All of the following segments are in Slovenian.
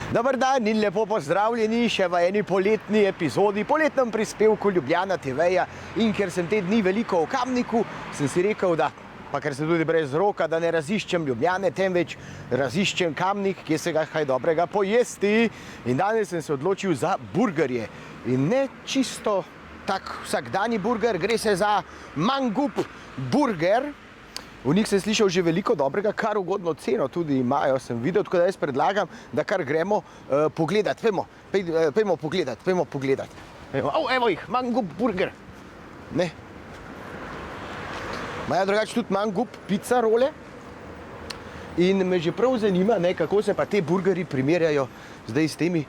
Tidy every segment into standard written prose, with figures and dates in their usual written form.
Dober dan in lepo pozdravljeni še v eni poletni epizodi, poletnem prispevku Ljubljana TV-ja. In ker sem te dni veliko v Kamniku, sem si rekel, da, pa ker sem tudi brez roka, da ne raziščem Ljubljane, temveč raziščem Kamnik, kje se ga kaj dobrega pojesti. In danes sem se odločil za burgerje. In ne čisto tak vsakdanji burger, gre se za Mangup burger. V njih sem slišal že veliko dobrega, kar ugodno ceno tudi imajo, sem videl, tako da jaz predlagam, da kar gremo pogledat. Pejmo pogledat. Evo jih, Mangup burger. Ne. Imajo drugače tudi Mangup pizza role. In me že prav zanima, kako se pa te burgerji primerjajo zdaj s temi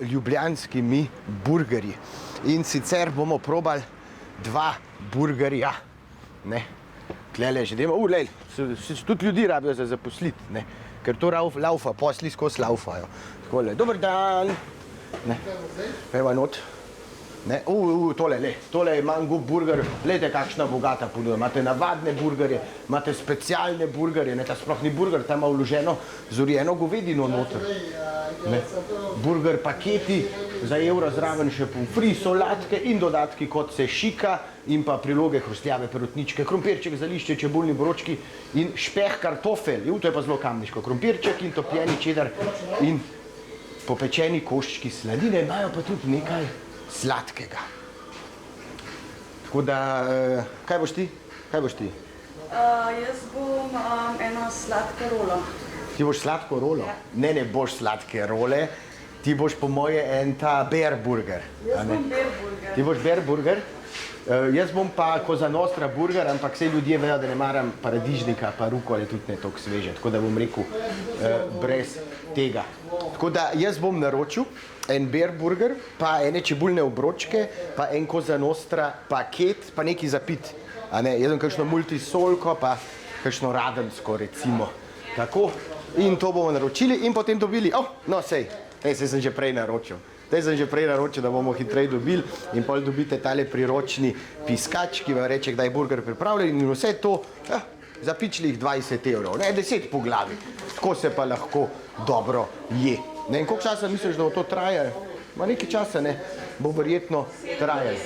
ljubljanskimi burgerji. In sicer bomo probali dva burgerja. Ne. Tlele že demo, se tudi ljudi rabijo za zaposliti, ne, ker to laufa, posli skozi laufajo. Takole, dober dan, ne, pejva not, ne, tole je Mangup burger, glejte kakšna bogata ponudba, imate navadne burgerje, imate specialne burgerje, ne, ta sploh ni burger, tam ima vloženo zorjeno govedino noter, ne, burger paketi, za evro zraven še pomfri, solatke in dodatki kot se šika in pa priloge hrustljave perutničke, krompirček za lišče, čebulni bročki in špeh kartofel. To je pa zelo kamniško. Krompirček in topljeni čedar in popečeni koščki sladine, imajo pa tudi nekaj sladkega. Tako da, kaj boš ti? Jaz bom eno sladko rolo. Ti boš sladko rolo? Ne boš sladke role. Ti boš po moje en ta bear burger. Jaz bom bear burger. Ti boš bear burger? Jaz bom pa Cosa Nostra burger, ampak vse ljudje vejo, da ne maram paradižnika, pa rukole tudi ne toliko sveže, tako da bom rekel brez tega. Tako da jaz bom naročil en bear burger, pa ene čebulne obročke, pa en Cosa Nostra paket, pa nekaj za pit. Jaz bom kakšno multisolko, pa kakšno radensko recimo. Tako, in to bomo naročili in potem dobili, saj sem že prej naročil. Da bomo hitrej dobili in potem dobite tale priročni piskač, ki vam reče, kdaj je burger pripravljen in vse to za pičlih 20 evrov, 10 po glavi. Tako se pa lahko dobro je. In koliko časa misliš, da bo to trajalo? Ma nekaj časa, bo verjetno trajalo.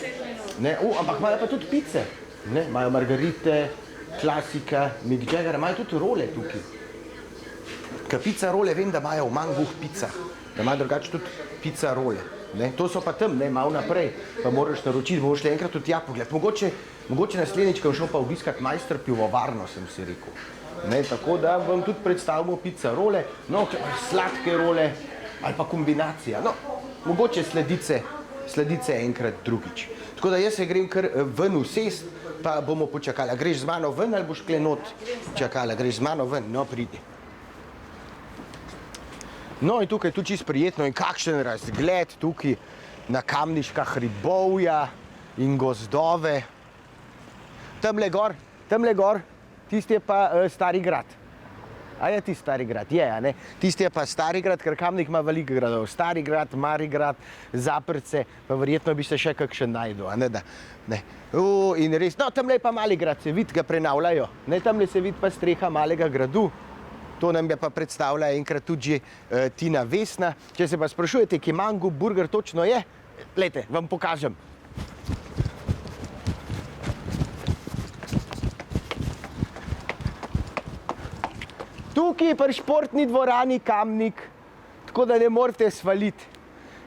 Ampak imajo pa tudi pice. Imajo margarite, klasika, Mick Jagger, imajo tudi role tukaj. Ker pizza role vem, da imajo v Mangup pizza, da imajo drugače tudi pizza role. To so pa tam, malo naprej, pa moraš naročiti, bomo šli enkrat tudi pogled. Mogoče naslednjič, ko bom šel pa obiskat Majster pivovarno, sem si rekel. Tako da vam tudi predstavimo pizza role, sladke role ali pa kombinacija. Mogoče sledice enkrat drugič. Tako da jaz se grem kar ven usest, pa bomo počakali. Greš z mano ven ali boš klenot čakala? Greš z mano ven? Pridi. In tukaj je tudi čisto prijetno in kakšen razgled tukaj na kamniška hribovja in gozdove. Tamle gor, tisti je pa Stari grad. Je tisti Stari grad? Je. Tisti je pa Stari grad, ker Kamnik ima veliko gradov. Stari grad, Marigrad, Zaprce, pa verjetno bi se še kakšen najdel. In res, tamle je pa Mali grad, se vidi, ga prenavljajo. Tamle se vidi pa streha malega gradu. To nam je pa predstavlja enkrat tudi že Tina Vesna. Če se pa sprašujete, kje Mangup burger točno je, glejte, vam pokažem. Tukaj pri športni dvorani Kamnik, tako da ne morete svaliti.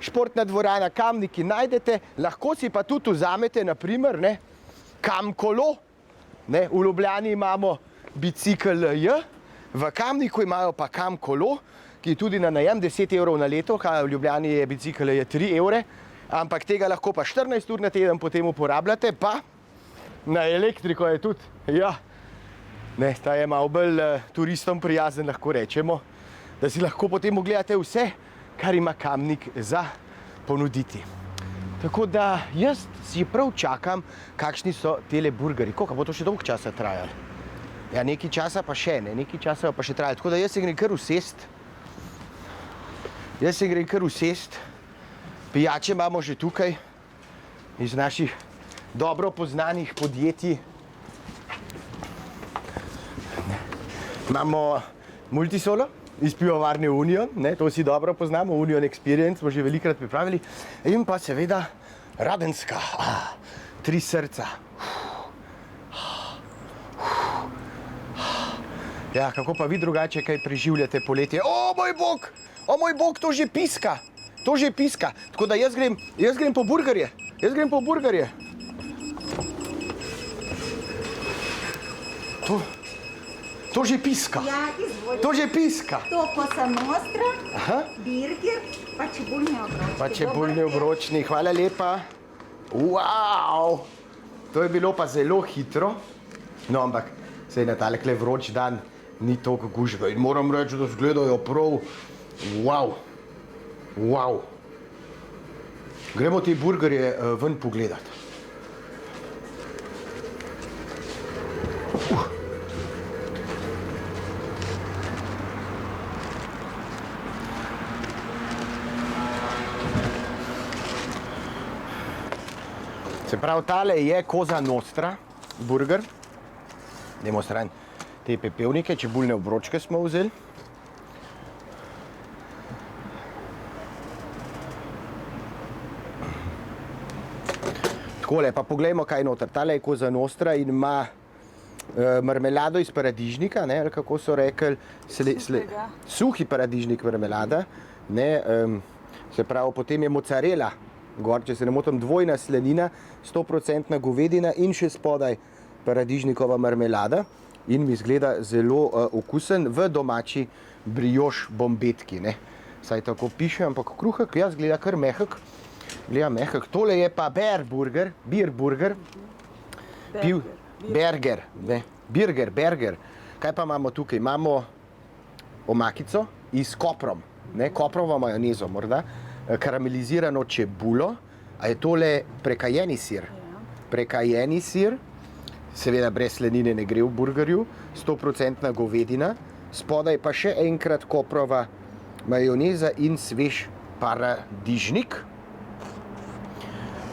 Športna dvorana Kamnik najdete, lahko si pa tudi vzamete, naprimer, Kamkolo. V Ljubljani imamo bicikl J, v Kamniku imajo pa Kamkolo, ki je tudi na najem 10 evrov na leto, v Ljubljani je bicikl je 3 evre, ampak tega lahko pa 14 ur na teden potem uporabljate, pa na elektriko je tudi, ta je malo bolj turistom prijazen, lahko rečemo, da si lahko potem ogledate vse, kar ima Kamnik za ponuditi. Tako da jaz si prav čakam, kakšni so tele burgeri. Koliko bo to še dolgo časa trajalo? Nekaj časa pa še, nekaj časa pa še trajalo. Tako da jaz se grem kar usest. Pijače imamo že tukaj iz naših dobro poznanih podjetij. Imamo multisolo, iz pivovarne Union, ne, to vsi dobro poznamo, Union Experience smo že velikokrat pripravili. In pa seveda Radenska, 3 srca. Ja, kako pa vi drugače kaj preživljate poletje? O moj bog, to že piska. To že piska. Tako da jaz grem po burgerje. To že piska. Ja, izvolite. To že piska. To Cosa Nostra, Aha. burger, pa čebulni obročki. Pa čebulni obročni, hvala lepa. Wow! To je bilo pa zelo hitro. No, ampak sej na talekle vroč dan ni toliko gužve. In moram reči, da izgledajo prav wow. Wow. Gremo te burgerje ven pogledati. Se pravi, tale je Cosa Nostra burger. Dajmo stran te pepelnike, čebulne obročke smo vzeli. Takole, pa poglejmo, kaj je noter. Tale je Cosa Nostra in ima marmelado iz paradižnika, ne, ali kako so rekli, suhi paradižnik marmelada, ne, se pravi, potem je mozzarella, gor, če se ne motim, dvojna slanina, 100% govedina in še spodaj paradižnikova marmelada in mi izgleda zelo okusen v domači brioš bombetki, ne. Saj tako piše, ampak kruhek, jaz gleda kar mehek. Gleda mehek. Tole je pa beer burger. Burger. Kaj pa imamo tukaj? Imamo omakico s koprom, ne, koprovo majonezo morda, karamelizirano čebulo. A je tole prekajeni sir? Prekajeni sir, seveda brez slanine ne gre v burgerju, 100% govedina, spodaj pa še enkrat koprova majoneza in svež paradižnik.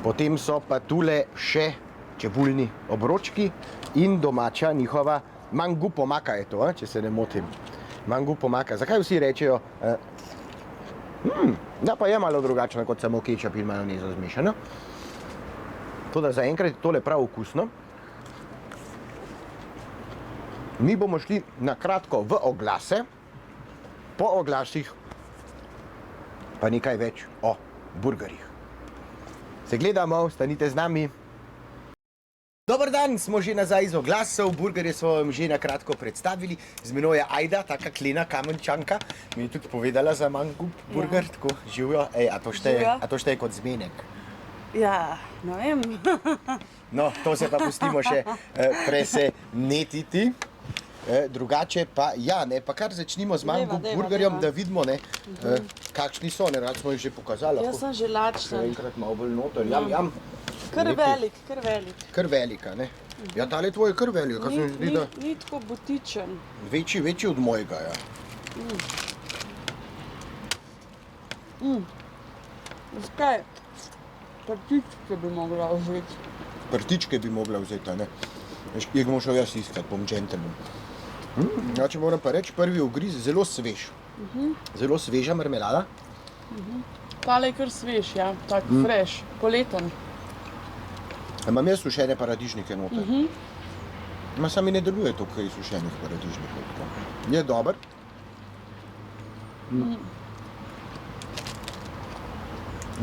Potem so pa tule še čebulni obročki in domača njihova mangu pomaka je to, če se ne motim. Mangu pomaka. Zakaj vsi rečejo? Ja, pa je malo drugačno kot samo kečap in majonezo zmešano. Toda zaenkrat je tole prav okusno. Mi bomo šli na kratko v oglase, po oglasih pa nekaj več o burgerjih. Se gledamo, stanite z nami. Dober dan, smo že nazaj iz oglasov, burgerje smo vam že na kratko predstavili. Z menoj je Ajda, taka klena Kamenčanka, mi je tudi povedala za mangu burger, tako živijo. A to šteje kot zmenek? Ja, ne vem. No, to se pa pustimo še presenetiti. Drugače pa, ja, ne, pa kar začnimo z mangu burgerjem, da vidimo, ne, kakšni so, ne, rad smo jih že pokazali. Jaz sem že lačna. Enkrat malo bolj noter, jam. Kar velik. Kar velika, ne. Ja, tale tvoj je kar velik, kar se mi zdi, da... Ni tako butičen. Večji od mojega, ja. Skaj, prtičke bi mogla vzeti. Prtičke bi mogla vzeti, ne. Jih bomo šel jaz iskat, bom džentelmen. Ja, če moram pa reči, prvi ugriz zelo svež. Zelo sveža marmelada. Tale je kar svež, ja, tak fresh, poleten. Imam jaz sušene paradižnike noter. Ma sami ne deluje toliko kaj sušenih paradižnikov. Je dober.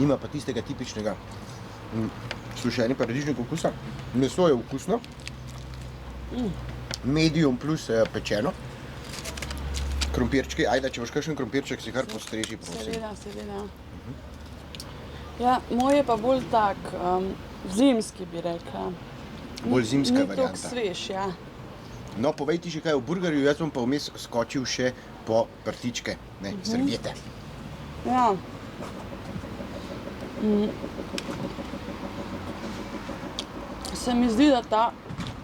Nima pa tistega tipičnega sušeni paradižnik okusa. Meso je okusno. Medium plus pečeno. Krompirčki, ajde, če boš kakšen krompirček, si kar postreži, prosim. Seveda. Ja, moj je pa bolj tak, zimski bi rekla. Bolj zimska varianta. Ni toliko svež, ja. No, povej ti še kaj o burgerju, jaz bom pa vmes skočil še po prtičke, ne, serviete. Ja. Se mi zdi, da ta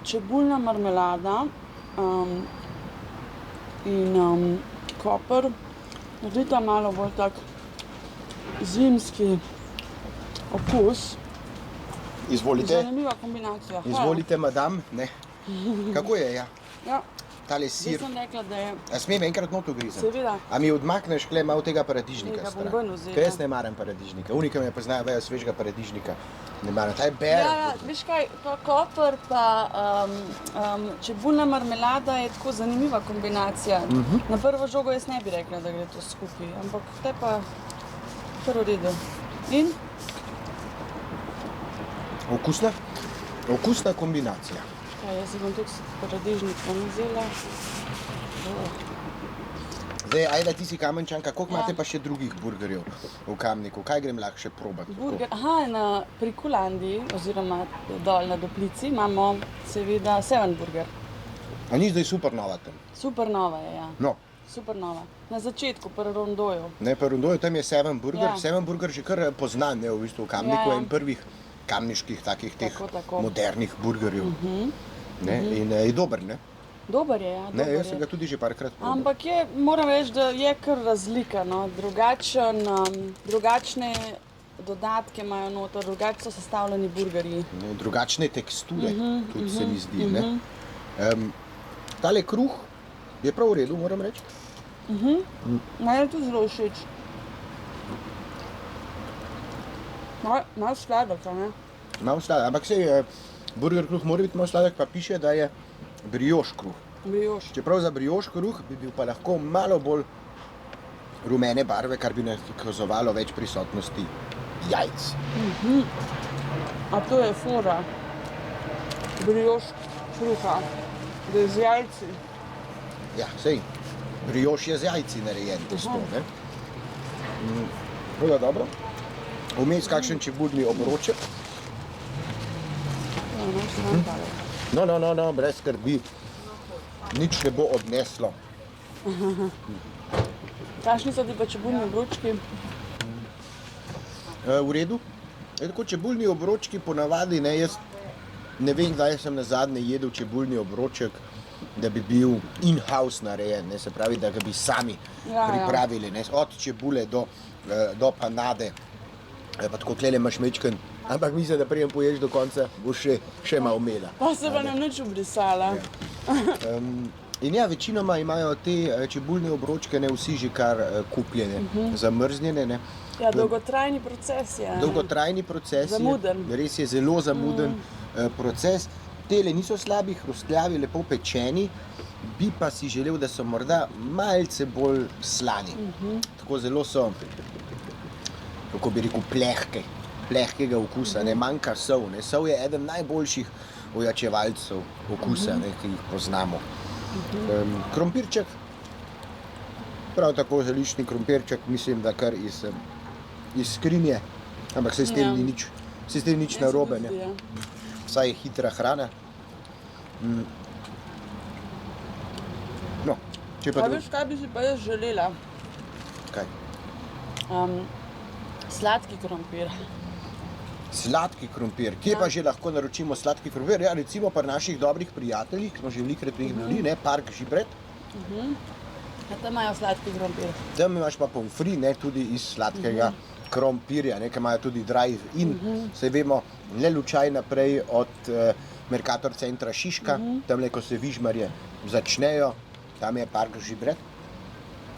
čebulna marmelada in koper naredita malo bolj tak zimski okus. Izvolite. Zanimiva kombinacija. Izvolite, madam, ne. Kako je, ja? Ja, tale Zdaj sir. sem rekla, da je A smem enkrat noto grizem? Seveda. A mi odmakneš kle malo tega paradižnika Ga bom stran? ven vzela. Ker jaz ne maram paradižnika. Unika me poznajo, vejo svežega paradižnika. Ne maram. Ta je ber. Ja, veš kaj, to koper pa čebulna marmelada je tako zanimiva kombinacija. Na prvo žogo jaz ne bi rekla, da gre to skupaj, ampak te pa kar v redu. In? Okusna? Okusna kombinacija. Kaj, jaz si bom tudi paradižnika vzela. Zdaj, ajde, ti si Kamenčanka, koliko Ja. imate pa še drugih burgerjev v Kamniku? Kaj grem lahko še probati? Burger, pri Kulandi, oziroma dol na Doplici, imamo seveda Seven Burger. A ni zdaj super nova tam? Super nova je, ja. No, Super nova. Na začetku, pri Rondoju. ne, pa Rondoju tam je Seven Burger. Ja. Seven Burger že kar poznan, ne, v bistvu v Kamniku, Ja, ja. en prvih kamniških takih teh Tako. modernih burgerjev. Ne, in je dober, ne? Dober je, ja. Ne, Dober jaz sem je. ga tudi že parkrat probal. Ampak je, moram reči, da je kar razlika. No. Drugačne dodatke imajo noter, drugače so sestavljeni burgerji. Ne, drugačne teksture, tudi se mi zdi. Ne? Tale kruh je prav v redu, moram reči. Meni je to zelo všeč. Malo sladek, a ne? Malo sladek, ampak sej burger kruh mora biti malo sladek, pa piše, da je brioš kruh. Brioš. Čeprav za brioš kruh bi bil pa lahko malo bolj rumene barve, kar bi nakazovalo več prisotnosti jajc. A to je fora. Brioš kruha. Da je z jajci. Ja, sej, brioš je z jajci narejen testo, ne? Bilo dobro. Vmes kakšen čebulni obroček. No, brez skrbi. Nič ne bo odneslo. Kakšni so ti pa čebulni obročki? V redu. Tako čebulni obročki ponavadi, ne, jaz ne vem, kdaj sem nazadnje jedel čebulni obroček, da bi bil in-house narejen, ne, se pravi, da ga bi sami pripravili, ne, od čebule do panade, pa tako tlele imaš mečken, ampak mislim, da prijem poješ do konca, boš še malo imela. Pa se pa nam nič obrisala. In ja, večinoma imajo te čebulne obročke ne vsi že kar kupljene, zamrznjene, ne. Ja, dolgotrajni proces je. Dolgotrajni proces Zamuden. je, res je zelo zamuden proces. Tele niso slabi, hrustljavi, lepo pečeni, bi pa si želel, da so morda malce bolj slani. Tako zelo so, kako bi rekel, plehkega okusa, ne, manjka sol. Ne. Sol je eden najboljših ojačevalcev okusa, ne, ki jih poznamo. Krompirček, prav tako zeliščni krompirček, mislim, da kar iz skrinje, ampak se s tem ni nič narobe, ne. Vsaj je hitra hrana. No, če pa A veš, kaj bi si pa jaz želela? Kaj? Sladki krompir. Sladki krompir. Kje pa že lahko naročimo sladki krompir? Ja, recimo pri naših dobrih prijateljih, ki smo že velikokrat pri njih bili, ne, Park Žibret. Ja, tam imajo sladki krompir. Tam imaš pa pomfri, ne, tudi iz sladkega krompirja, ne, ki imajo tudi drive-in. Saj vemo, ne lučaj naprej od Mercator centra Šiška, tamle, ko se Vižmarje začnejo, tam je Park Žibret.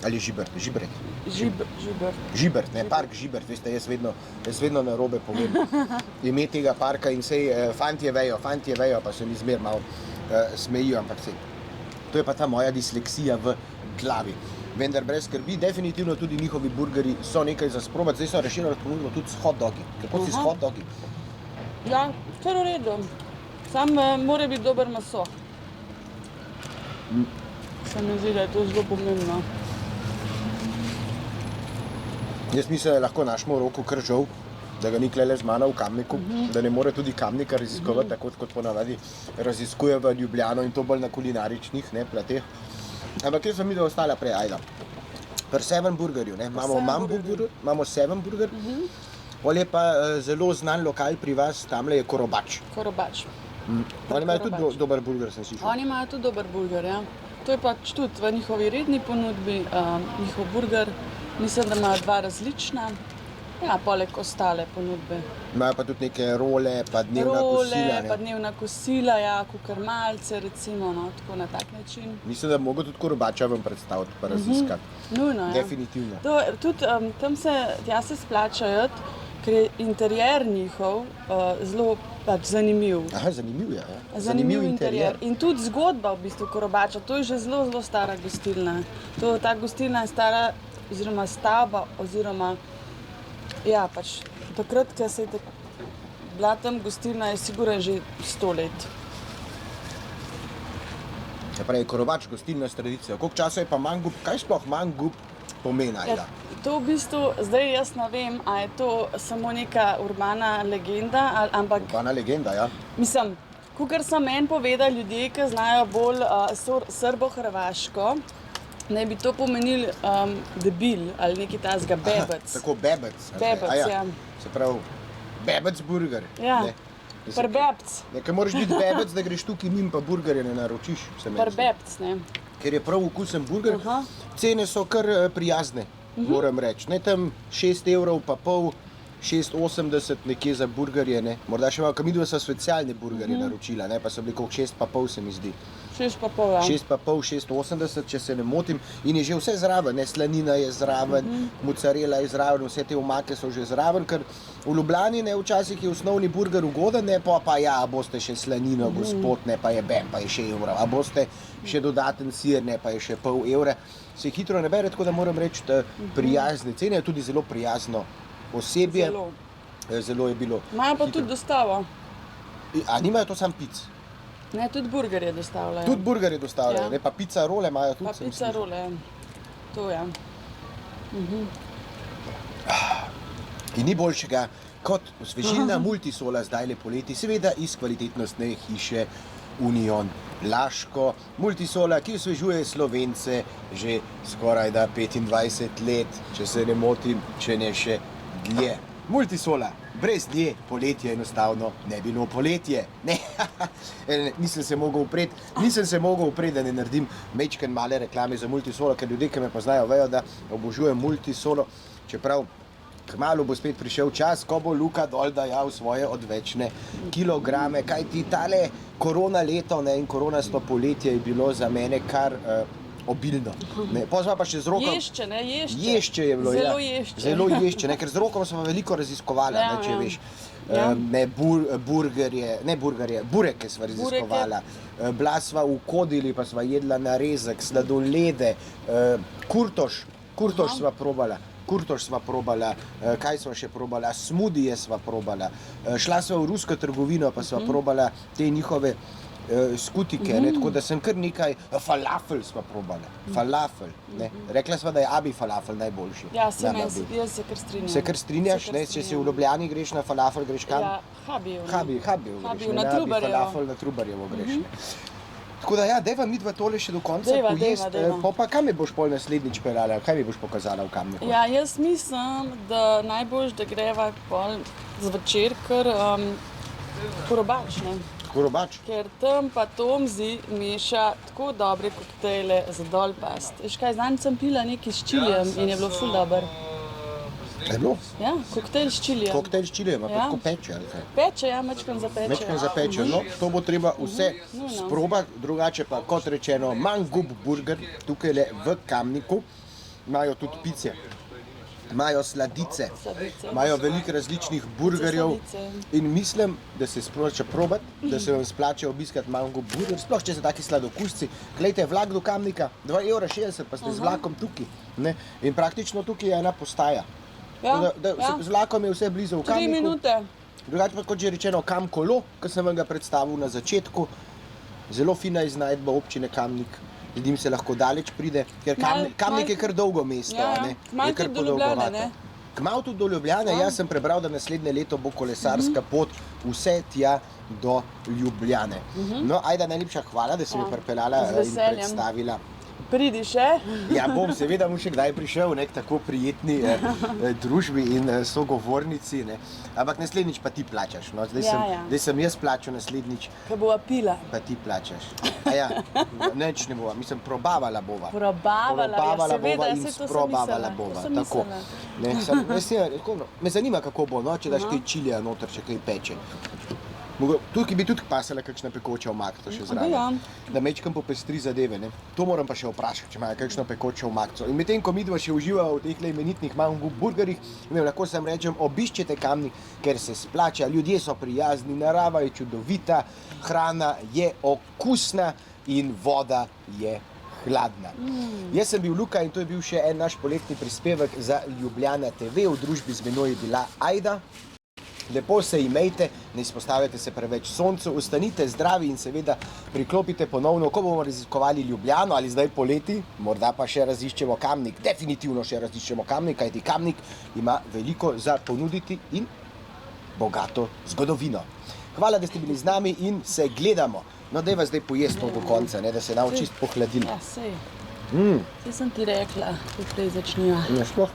Ali Žibert? Žibert, ne, Park Žibert, veste, jaz vedno narobe povem ime tega parka in sej fantje vejo, pa se mi zmer malo smejijo, ampak sej, to je pa ta moja disleksija v glavi. Vendar brez skrbi, definitivno tudi njihovi burgerji so nekaj za sprobati, zdaj so razširjeno ponudbo tudi s hot dogi. Kako si s hot dogi? Ja, kar v redu. Sam mora biti dober meso. Se mi zdi, da je to zelo pomembno. Jaz mislim, da lahko našemu Roku kar žal, da ga ni klele z mano v Kamniku, da ne more tudi Kamnika raziskovati tako, kot ponavadi raziskuje v Ljubljano in to bolj na kulinaričnih, ne, plateh. Ampak jaz sem mi da ostala prej, ajda. Pri Seven Burgerju, ne, imamo Seven Burger, pol je pa zelo znan lokal pri vas, tamle je Korobač. Korobač. Oni imajo tudi dober burger, sem slišal. Oni imajo tudi dober burger, ja. To je pač tudi v njihovi redni ponudbi, njihov burger. Mislim, da imajo dva različna. Ja, poleg ostale ponudbe. Imajo pa tudi neke role, pa dnevna kosila. Pa dnevna kosila, ja, kukar malce, recimo, no, tako na tak način. Mislim, da bi mogel tudi Korobača vam predstaviti, pa raziskati. Nujno, ja. Definitivno. Tudi tam tja se splača iti, ker je interjer njihov zelo pač zanimiv. Aha, zanimiv je. Ja. Zanimiv interjer. In tudi zgodba v bistvu Korobača, to je že zelo, zelo stara gostilna. Ta gostilna je stara, oziroma stavba, oziroma ja, pač takrat, ko se je bila tam gostilna, je sigurno že 100 let. Se pravi, Korobač, gostilna s tradicijo. Koliko časa je pa Mangub, kaj sploh Mangub pomeni? Ja, to v bistvu, zdaj jaz ne vem, a je to samo neka urbana legenda, ampak Urbana legenda, ja. mislim, kakor so meni povedali ljudje, ki znajo bolj srbo-hrvaško, naj bi to pomenil debil ali nekaj tazga, bebec. Tako bebec. Bebec, ja. Se pravi, bebec burger. Ja. Prbebc. Nekaj moraš biti bebec, da greš tukaj mimo, pa burgerje ne naročiš. Prbebc, ne. Ker je prav okusen burger. Aha. Cene so kar prijazne, moram reči. Ne, tam 6 evrov pa pol, 6,80 nekje za burgerje. Ne. Morda še malo, kam midva sva specialne burgerje naročila, ne, pa so bili koliko 6 pa pol, se mi zdi. 6 pa pol, ja. 6 pa pol, 6,80, če se ne motim. In je že vse zraven, ne, slanina je zraven, mozzarella je zraven, vse te omake so že zraven, ker v Ljubljani, ne, včasih je osnovni burger ugoden, ne, pa ja, a boste še slanino, gospod, ne, pa je bam, pa je še evro, a boste še dodaten sir, ne, pa je še pol evra. Se hitro ne bere, tako da moram reči, da prijazne cene, je tudi zelo prijazno osebje. Zelo je bilo. Imajo pa hitro. tudi dostavo. A nimajo to sam pic? Ne, tudi burgerje dostavljajo. Tudi burgerje dostavljajo, Ja. ne, pa pizza role imajo tudi. Pa sem pizza slišal. role, to ja. In ni boljšega kot osvežilna multisola zdajle poleti, seveda iz kvalitetnostne hiše Union Laško. Multisola, ki osvežuje Slovence že skoraj da 25 let, če se ne motim, če ne še dlje. Multisola, brez nje poletje enostavno ne bi bilo poletje. Ne, nisem se mogel upreti, da ne naredim majčken male reklame za Multisolo, ker ljudje, ki me poznajo, vejo, da obožujem Multisolo, čeprav kmalu bo spet prišel čas, ko bo Luka dol dajal svoje odvečne kilograme, kajti tale korona leto, ne, in koronasto poletje je bilo za mene kar obilno. Pozva pa še z Rokom. Ješče, ne, ješče. Ješče je bilo, Zelo ja. ješče. Zelo ješče, ne, ker z Rokom smo veliko raziskovala, Ja, ne, če ja. veš. Ja. Bureke sva raziskovala. Bila sva v Kodili, pa sva jedla narezek, sladolede, kurtoš sva probala. Kaj sva še probala, smudije sva probala. Šla sva v rusko trgovino, pa sva probala te njihove skutike, ne, tako da sem kar nekaj, falafel sva probala, ne. Rekla sva, da je Abi falafel najboljši. Ja, Nama jaz se kar strinjam. Se kar strinjaš, ne, če si v Ljubljani greš na falafel, greš kam? Ja, Habijev. Habijev greš, Habijev, ne, na Trubarjevo. falafel na Trubarjevo greš, ne. Tako da ja, dajva midva tole še do konca Dajva, pojest, dajva. pa kam me boš pol naslednjič peljala, kaj mi boš pokazala v Kamniku? Ja, jaz mislim, da najboljš, da greva pol zvečer kar Korobač, ne. Korobač? Ker tam pa Tomzi meša tako dobre koktejle za dol past. Veš kaj, zadnjič sem pila nekaj s čilijem in je bilo ful dober. Je bilo? Ja, koktejl s čilijem. Koktejl s čilijem, a Ja. tako peče ali kaj? Peče, ja, mečkam zapeče. Mečkam zapeče, no, to bo treba vse sprobati, drugače pa, kot rečeno, Mangub burger, tukaj v Kamniku, imajo tudi pice, imajo sladice, imajo veliko različnih burgerjev in mislim, da se splača probati, da se vam splača obiskati Mangub burger, sploh če ste taki sladokusci. Glejte, vlak do Kamnika, 2,60 €, pa ste z vlakom tukaj, ne, in praktično tukaj je ena postaja. Ja, Z vlakom je vse blizu v 3 Kamniku. minute. Drugače pa, kot že rečeno, Kamkolo, ki sem vam ga predstavil na začetku, zelo fina iznajdba občine Kamnik, ljudem se lahko daleč pride, ker Kamnik je kar dolgo mesto, Ja, ne, kmalu je kar tudi do Ljubljane, podolgovato. ne? Kmalu tudi do Ljubljane, jaz sem prebral, da naslednje leto bo kolesarska pot vse tja do Ljubljane. No, Ajda, najlepša hvala, da si me pripeljala z in veseljem. predstavila Pridi še. Ja, bom seveda mu še kdaj prišel v nek tako prijetni družbi in sogovornici, ne. Ampak naslednjič pa ti plačaš, no. Zdaj sem jaz plačal, naslednjič Ko bova pila. pa ti plačaš. A ja, nič ne bova, mislim, probavala bova. Probavala, ja, seveda, bova in saj to sem sprobavala mislila, bova, to sem tako. mislila. Me zanima, kako bo, no, če daš kaj čilija noter, če kaj peče. Tukaj bi tudi pasala kakšna pekoča omakca še zraven, Ja. da mečkam popestri zadeve, ne. To moram pa še vprašati, če imajo kakšno pekočo omakco. In medtem, ko midva še uživa v teh imenitnih mango burgerjih, lahko sam rečem, obiščete Kamnik, ker se splača, ljudje so prijazni, narava je čudovita, hrana je okusna in voda je hladna. Jaz sem bil Luka in to je bil še en naš poletni prispevek za Ljubljana TV, v družbi z menoj je bila Ajda. Lepo se imejte, ne izpostavljajte se preveč soncu, ostanite zdravi in seveda priklopite ponovno, ko bomo raziskovali Ljubljano ali zdaj poleti, morda pa še raziščemo Kamnik, definitivno še raziščemo Kamnik, kajti Kamnik ima veliko za ponuditi in bogato zgodovino. Hvala, da ste bili z nami in se gledamo. No, dajva zdaj pojesti to do konca, ne, da se nam čisto pohladilo. Ja, sej. Sej sem ti rekla, ko prej začniva. Ne, sploh